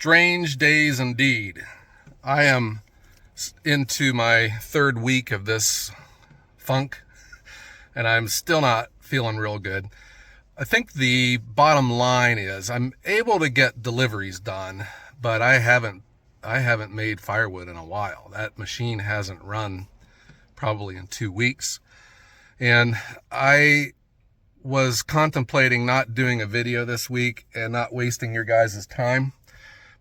Strange days indeed. I am into my third week of this funk, and I'm still not feeling real good. I think the bottom line is I'm able to get deliveries done, but I haven't made firewood in a while. That machine hasn't run probably in 2 weeks. And I was contemplating not doing a video this week and not wasting your guys' time.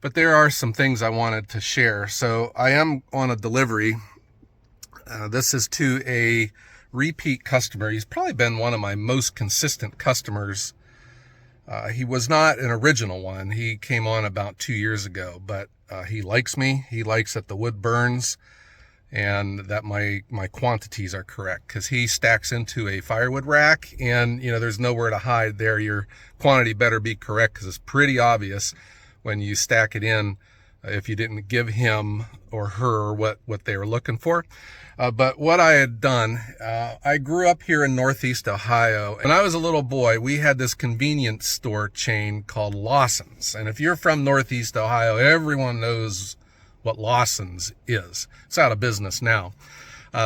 But there are some things I wanted to share. So I am on a delivery. This is to a repeat customer. He's probably been one of my most consistent customers. He was not an original one. He came on about 2 years ago, but he likes me. He likes that the wood burns and that my quantities are correct, because he stacks into a firewood rack, and there's nowhere to hide there. Your quantity better be correct, because it's pretty obvious when you stack it in if you didn't give him or her what they were looking for. But what I had done, I grew up here in Northeast Ohio. When I was a little boy, we had this convenience store chain called Lawson's. And if you're from Northeast Ohio, everyone knows what Lawson's is. It's out of business now.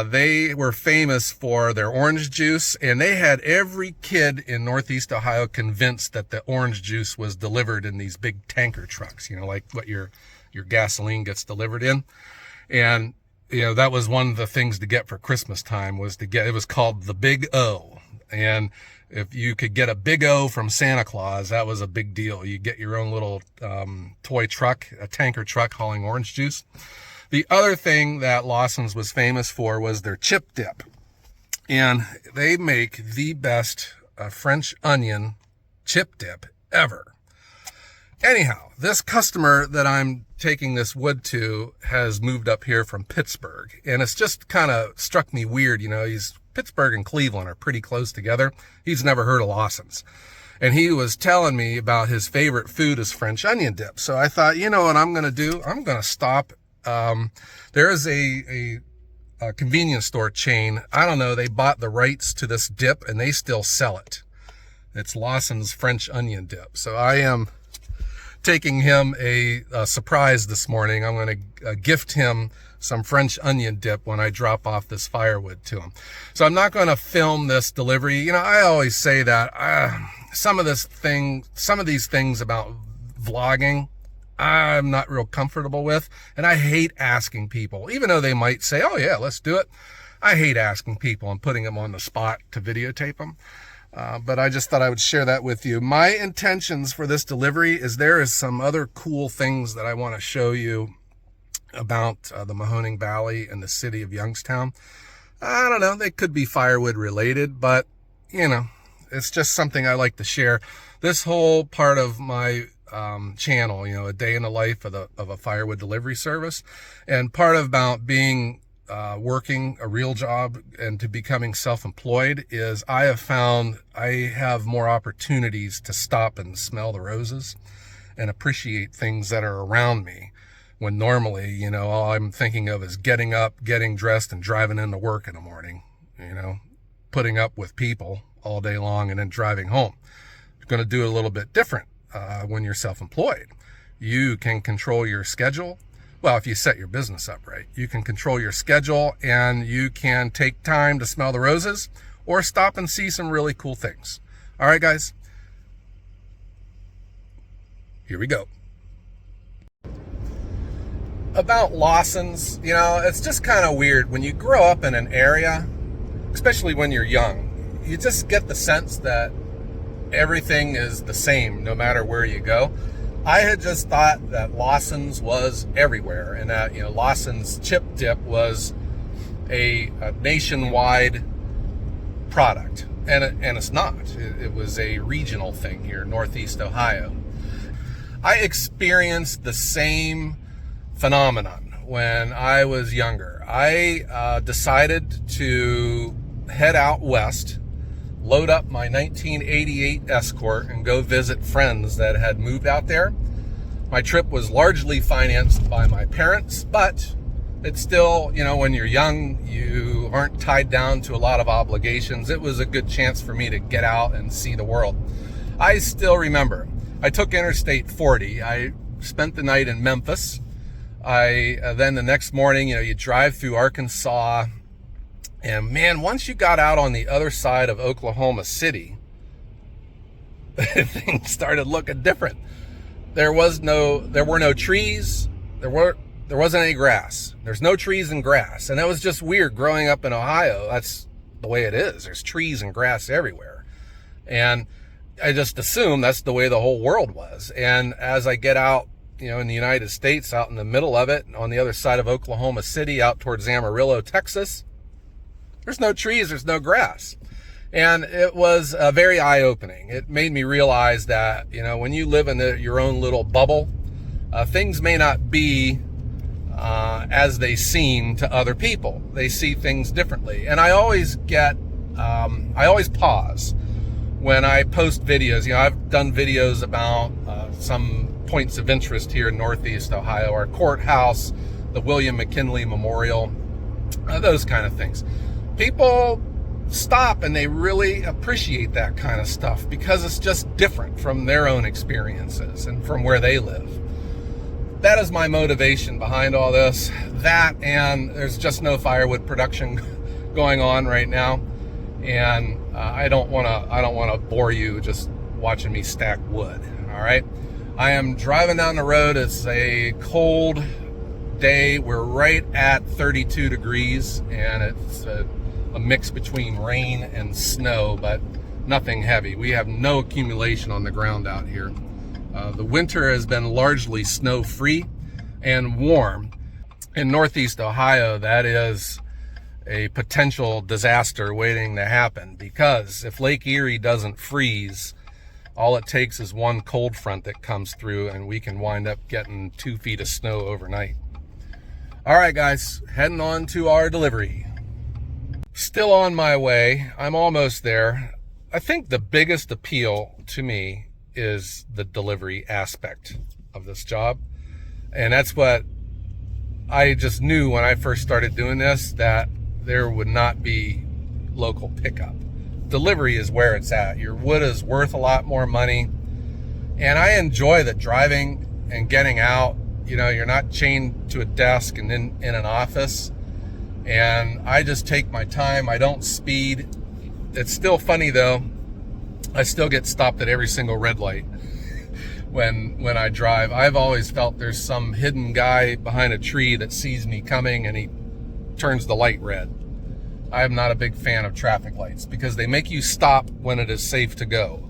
They were famous for their orange juice, and they had every kid in Northeast Ohio convinced that the orange juice was delivered in these big tanker trucks, like what your gasoline gets delivered in. And, that was one of the things to get for Christmas time, it was called the Big O. And if you could get a Big O from Santa Claus, that was a big deal. You get your own little toy truck, a tanker truck hauling orange juice. The other thing that Lawson's was famous for was their chip dip. And they make the best French onion chip dip ever. Anyhow, this customer that I'm taking this wood to has moved up here from Pittsburgh. And it's just kind of struck me weird. Pittsburgh and Cleveland are pretty close together. He's never heard of Lawson's. And he was telling me about his favorite food is French onion dip. So I thought, what I'm going to do? I'm going to stop. There is a convenience store chain. I don't know. They bought the rights to this dip and they still sell it. It's Lawson's French onion dip. So I am taking him a surprise this morning. I'm going to gift him some French onion dip when I drop off this firewood to him. So I'm not going to film this delivery. I always say that some of these things about vlogging, I'm not real comfortable with, and I hate asking people, even though they might say, oh yeah, let's do it. I hate asking people and putting them on the spot to videotape them. But I just thought I would share that with you. My intentions for this delivery is there is some other cool things that I want to show you about the Mahoning Valley and the city of Youngstown. I don't know, they could be firewood related, but it's just something I like to share. This whole part of my channel, a day in the life of a firewood delivery service, and part about being working a real job and to becoming self-employed is I have found I have more opportunities to stop and smell the roses and appreciate things that are around me, when normally, all I'm thinking of is getting up, getting dressed, and driving into work in the morning, putting up with people all day long and then driving home. You're going to do it a little bit different when you're self-employed. You can control your schedule. Well, if you set your business up right, you can control your schedule, and you can take time to smell the roses or stop and see some really cool things. All right, guys, here we go. About Lawson's, it's just kind of weird when you grow up in an area, especially when you're young. You just get the sense that everything is the same no matter where you go. I had just thought that Lawson's was everywhere, and that Lawson's chip dip was a nationwide product, and it's not. It was a regional thing here, Northeast Ohio. I experienced the same phenomenon when I was younger. I decided to head out west, load up my 1988 Escort, and go visit friends that had moved out there. My trip was largely financed by my parents, but it's still, when you're young, you aren't tied down to a lot of obligations. It was a good chance for me to get out and see the world. I still remember, I took Interstate 40. I spent the night in Memphis. Then the next morning, you drive through Arkansas, and man, once you got out on the other side of Oklahoma City, things started looking different. There were no trees. There wasn't any grass. There's no trees and grass. And that was just weird growing up in Ohio. That's the way it is. There's trees and grass everywhere. And I just assumed that's the way the whole world was. And as I get out, in the United States, out in the middle of it, on the other side of Oklahoma City, out towards Amarillo, Texas, there's no trees, there's no grass. And it was very eye-opening. It made me realize that, when you live in your own little bubble, things may not be as they seem to other people. They see things differently. And I always pause when I post videos. I've done videos about some points of interest here in Northeast Ohio, our courthouse, the William McKinley Memorial, those kind of things. People stop and they really appreciate that kind of stuff because it's just different from their own experiences and from where they live. That is my motivation behind all this. That, and there's just no firewood production going on right now, and I don't want to bore you just watching me stack wood. All right, I am driving down the road. It's a cold day. We're right at 32 degrees, and it's a mix between rain and snow, but nothing heavy. We have no accumulation on the ground out here. The winter has been largely snow-free and warm. In Northeast Ohio, that is a potential disaster waiting to happen, because if Lake Erie doesn't freeze, all it takes is one cold front that comes through and we can wind up getting 2 feet of snow overnight. All right, guys, heading on to our delivery. Still on my way. I'm almost there. I think the biggest appeal to me is the delivery aspect of this job. And that's what I just knew when I first started doing this, that there would not be local pickup. Delivery is where it's at. Your wood is worth a lot more money. And I enjoy the driving and getting out. You're not chained to a desk and in an office. And I just take my time. I don't speed. It's still funny though. I still get stopped at every single red light when I drive. I've always felt there's some hidden guy behind a tree that sees me coming and he turns the light red. I am not a big fan of traffic lights because they make you stop when it is safe to go.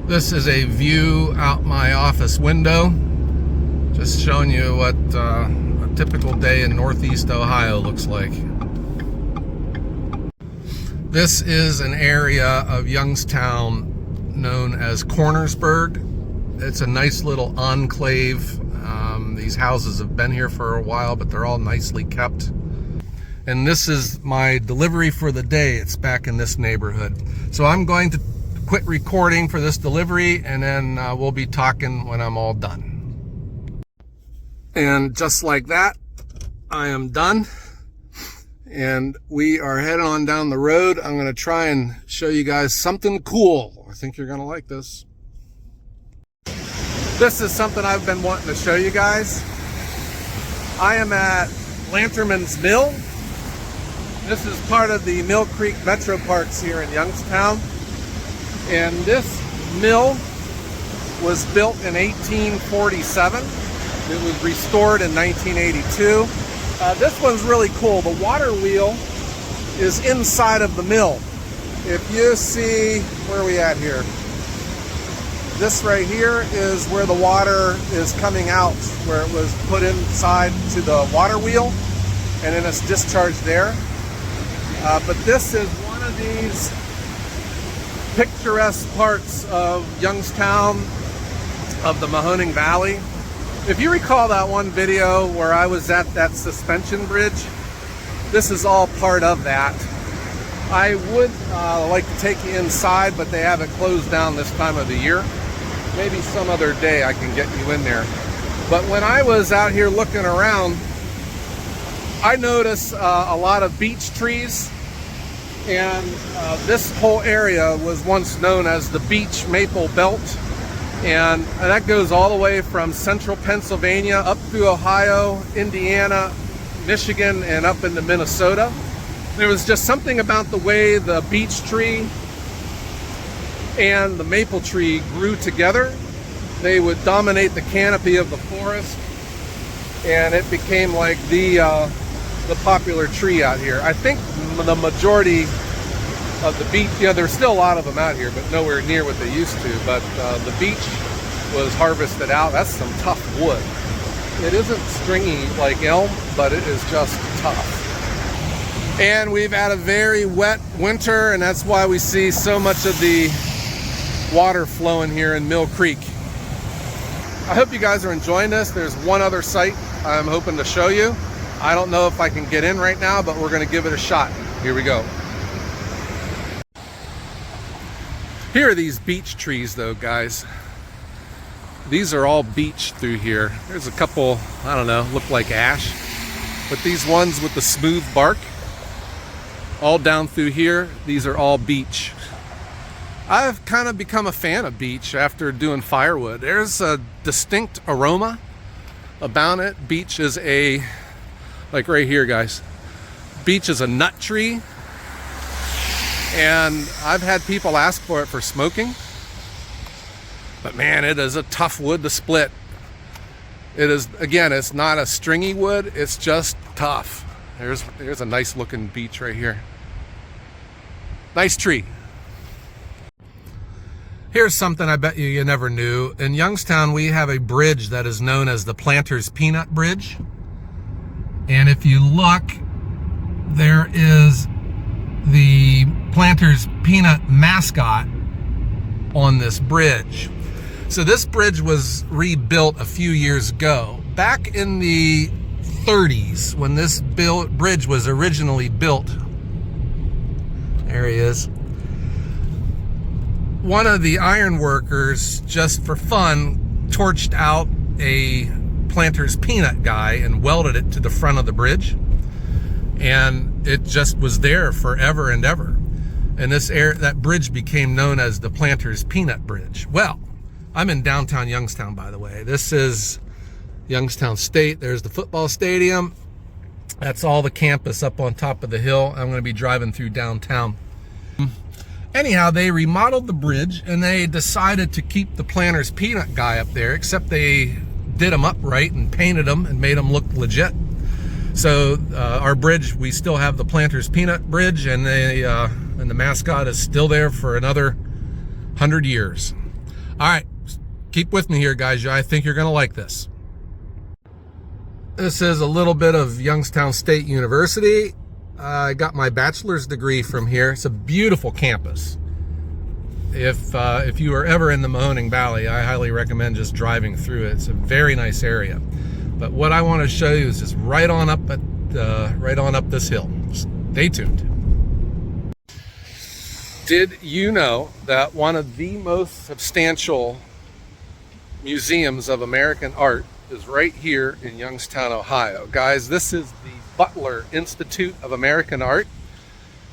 This is a view out my office window. Just showing you what a typical day in Northeast Ohio looks like. This is an area of Youngstown known as Cornersburg. It's a nice little enclave. These houses have been here for a while, but they're all nicely kept. And this is my delivery for the day. It's back in this neighborhood. So I'm going to quit recording for this delivery, and then we'll be talking when I'm all done. And just like that, I am done. And we are heading on down the road. I'm going to try and show you guys something cool. I think you're going to like this. This is something I've been wanting to show you guys. I am at Lanterman's Mill. This is part of the Mill Creek Metro Parks here in Youngstown. And this mill was built in 1847. It was restored in 1982. This one's really cool. The water wheel is inside of the mill. If you see, where are we at here? This right here is where the water is coming out, where it was put inside to the water wheel, and then it's discharged there. But this is one of these picturesque parts of Youngstown, of the Mahoning Valley. If you recall that one video where I was at that suspension bridge, this is all part of that. I would like to take you inside, but they have it closed down this time of the year. Maybe some other day I can get you in there. But when I was out here looking around, I noticed a lot of beech trees, and this whole area was once known as the Beech Maple Belt. And that goes all the way from central Pennsylvania up through Ohio, Indiana, Michigan, and up into Minnesota. There was just something about the way the beech tree and the maple tree grew together. They would dominate the canopy of the forest, and it became like the popular tree out here. I think the majority of the beech, there's still a lot of them out here, but nowhere near what they used to. But the beech was harvested out. That's some tough wood. It isn't stringy like elm, but it is just tough. And we've had a very wet winter, and that's why we see so much of the water flowing here in Mill Creek. I hope you guys are enjoying this. There's one other site I'm hoping to show you. I don't know if I can get in right now, but we're going to give it a shot. Here we go. Here are these beech trees though, guys. These are all beech through here. There's a couple, I don't know, look like ash. But these ones with the smooth bark, all down through here, these are all beech. I've kind of become a fan of beech after doing firewood. There's a distinct aroma about it. Beech is a, like right here, guys. Beech is a nut tree. And I've had people ask for it for smoking. But man, it is a tough wood to split. It is, again, it's not a stringy wood, it's just tough. There's a nice looking beech right here. Nice tree. Here's something I bet you never knew. In Youngstown, we have a bridge that is known as the Planter's Peanut Bridge. And if you look, there is the Planter's Peanut mascot on this bridge. So this bridge was rebuilt a few years ago. Back in the 30s, when this bridge was originally built, there he is, one of the iron workers, just for fun, torched out a Planter's Peanut guy and welded it to the front of the bridge. And it just was there forever and ever. And that bridge became known as the Planter's Peanut Bridge. Well, I'm in downtown Youngstown, by the way. This is Youngstown State. There's the football stadium. That's all the campus up on top of the hill. I'm going to be driving through downtown. Anyhow, they remodeled the bridge and they decided to keep the Planter's Peanut guy up there, except they did him up right and painted him and made him look legit. So our bridge, we still have the Planter's Peanut Bridge, and the mascot is still there for another 100 years. All right, keep with me here, guys. I think you're gonna like this. This is a little bit of Youngstown State University. I got my bachelor's degree from here. It's a beautiful campus. If you are ever in the Mahoning Valley, I highly recommend just driving through it. It's a very nice area. But what I want to show you is just right on up this hill. Stay tuned. Did you know that one of the most substantial museums of American art is right here in Youngstown, Ohio? Guys, this is the Butler Institute of American Art.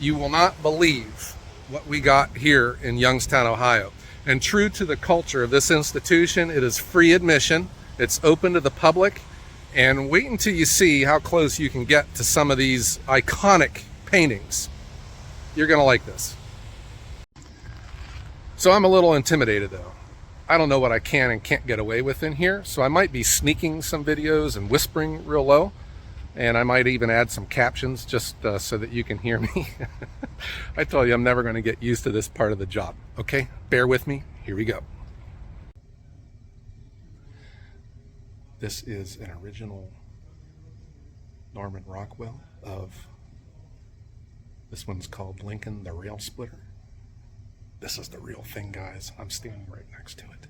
You will not believe what we got here in Youngstown, Ohio. And true to the culture of this institution, it is free admission. It's open to the public. And wait until you see how close you can get to some of these iconic paintings. You're gonna like this. So I'm a little intimidated though. I don't know what I can and can't get away with in here, so I might be sneaking some videos and whispering real low. And I might even add some captions just so that you can hear me. I tell you, I'm never going to get used to this part of the job. Okay, bear with me. Here we go. This is an original Norman Rockwell this one's called Lincoln the Rail Splitter. This is the real thing, guys. I'm standing right next to it.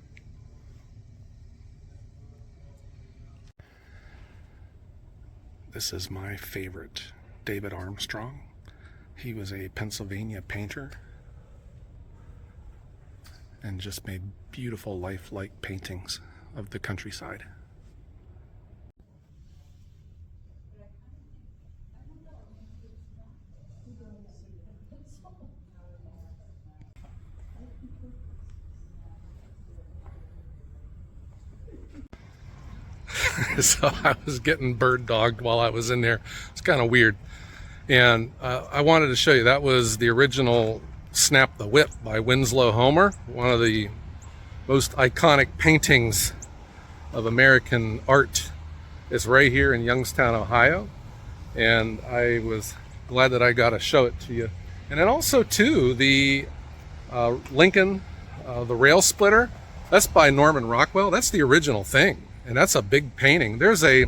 This is my favorite, David Armstrong. He was a Pennsylvania painter and just made beautiful lifelike paintings of the countryside. So I was getting bird dogged while I was in there. It's kind of weird. And I wanted to show you, that was the original Snap the Whip by Winslow Homer, one of the most iconic paintings of American art. It's right here in Youngstown, Ohio, and I was glad that I got to show it to you. And then also too, the Lincoln, the rail splitter, that's by Norman Rockwell. That's the original thing, and that's a big painting. There's a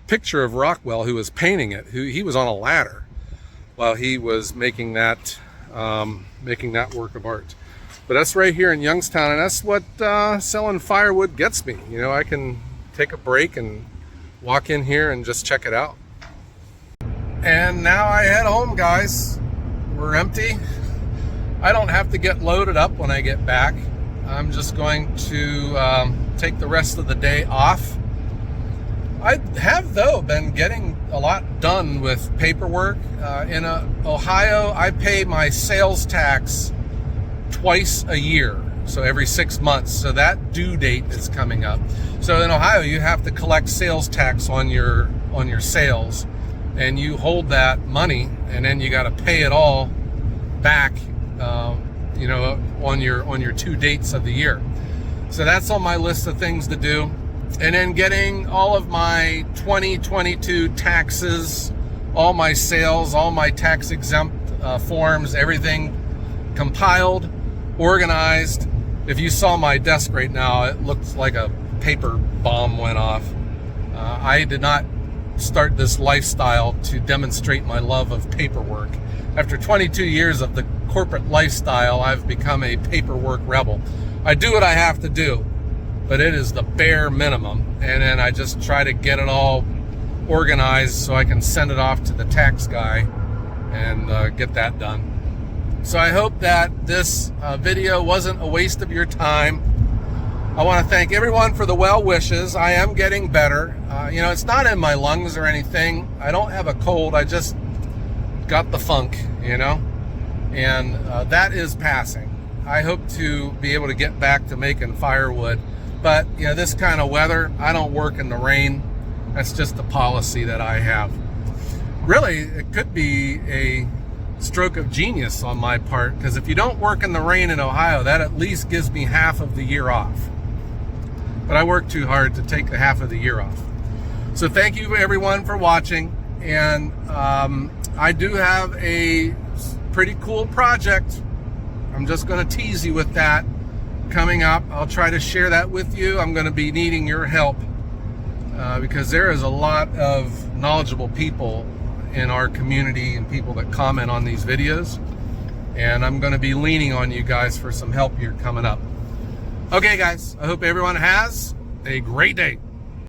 picture of Rockwell who was painting it, he was on a ladder while he was making that work of art. But that's right here in Youngstown, and that's what selling firewood gets me. You know, I can take a break and walk in here and just check it out. And now I head home, guys. We're empty. I don't have to get loaded up when I get back. I'm just going to take the rest of the day off. I have, though, been getting a lot done with paperwork. In Ohio, I pay my sales tax twice a year, so every 6 months. So that due date is coming up. So in Ohio, you have to collect sales tax on your sales, and you hold that money, and then you got to pay it all back, you know, on your 2 dates of the year. So that's on my list of things to do. And then getting all of my 2022 taxes, all my sales, all my tax exempt forms, everything compiled, organized. If you saw my desk right now, it looks like a paper bomb went off. I did not start this lifestyle to demonstrate my love of paperwork. After 22 years of the corporate lifestyle, I've become a paperwork rebel. I do what I have to do, but it is the bare minimum, and then I just try to get it all organized so I can send it off to the tax guy and get that done. So I hope that this video wasn't a waste of your time. I want to thank everyone for the well wishes. I am getting better. You know, it's not in my lungs or anything. I don't have a cold. I just got the funk, you know, and that is passing. I hope to be able to get back to making firewood. But, you know, this kind of weather, I don't work in the rain. That's just the policy that I have. Really, it could be a stroke of genius on my part, because if you don't work in the rain in Ohio, that at least gives me half of the year off. But I work too hard to take the half of the year off. So thank you everyone for watching, and I do have a pretty cool project. I'm just going to tease you with that coming up. I'll try to share that with you. I'm going to be needing your help because there is a lot of knowledgeable people in our community and people that comment on these videos, and I'm going to be leaning on you guys for some help here coming up. Okay guys, I hope everyone has a great day.